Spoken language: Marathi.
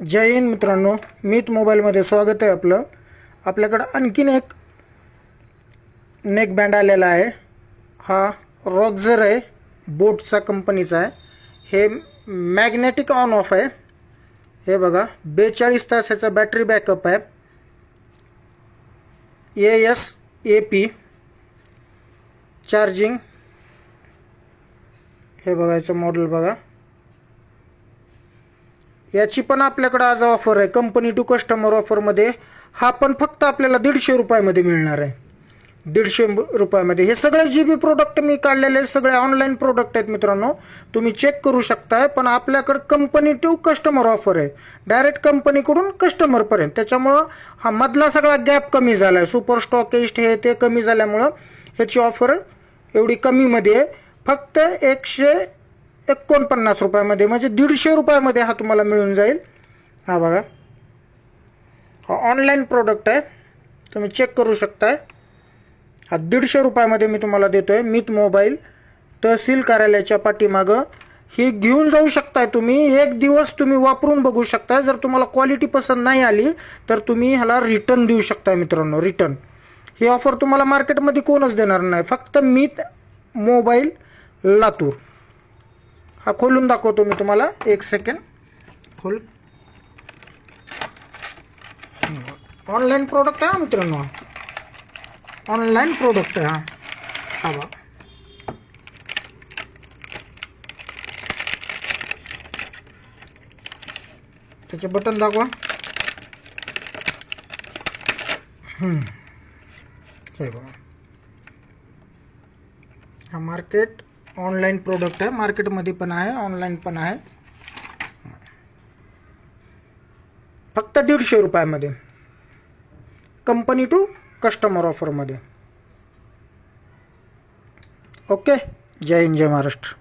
जय हिंद मित्रांनो, मीत मोबाईलमध्ये स्वागत आहे आपलं. आपल्याकडं आणखीन एक नेक बँड आलेला आहे. हा रॉक्झर आहे, बोटचा कंपनीचा आहे. हे मॅग्नेटिक ऑन ऑफ आहे. हे बघा 42 तासाचा बॅटरी बॅकअप आहे. ASAP charging. हे बघायचं मॉडेल बघा. याची पण आपल्याकडे आज ऑफर आहे, कंपनी टू कस्टमर ऑफरमध्ये. हा पण फक्त आपल्याला 150 रुपयामध्ये मिळणार आहे. 150 रुपयामध्ये हे सगळे GB प्रोडक्ट मी काढलेले सगळे ऑनलाईन प्रोडक्ट आहेत मित्रांनो, तुम्ही चेक करू शकताय. पण आपल्याकडे कंपनी टू कस्टमर ऑफर आहे, डायरेक्ट कंपनीकडून कस्टमरपर्यंत. त्याच्यामुळं हा मधला सगळा गॅप कमी झाला आहे. सुपर स्टॉकिस्ट हे ते कमी झाल्यामुळं ह्याची ऑफर एवढी कमीमध्ये आहे. फक्त 149 रुपयामध्ये, म्हणजे 150 रुपयामध्ये हा तुम्हाला मिळून जाईल. हा बघा, हा ऑनलाईन प्रोडक्ट आहे, तुम्ही चेक करू शकताय. हा 150 रुपयामध्ये मी तुम्हाला देतोय. मीत मोबाईल, तहसील कार्यालयाच्या पाठीमागं. ही घेऊन जाऊ शकताय तुम्ही. एक दिवस तुम्ही वापरून बघू शकता. जर तुम्हाला क्वालिटी पसंत नाही आली तर तुम्ही ह्याला रिटर्न देऊ शकताय मित्रांनो. रिटर्न ही ऑफर तुम्हाला मार्केटमध्ये कोणच देणार नाही, फक्त मीत मोबाईल लातूर. हा खोलून दाखवतो मी तुम्हाला, एक सेकंड. खोल. ऑनलाईन प्रोडक्ट आहे मित्रांनो, ऑनलाईन प्रोडक्ट आहे हा. हा बघा, त्याचे बटन दाखवा. हे बघा, हा मार्केट ऑनलाईन प्रोडक्ट आहे. मार्केटमध्ये पण आहे, ऑनलाईन पण आहे. फक्त 150 रुपयामध्ये, कंपनी टू कस्टमर ऑफरमध्ये. ओके, जय हिंद, जय महाराष्ट्र.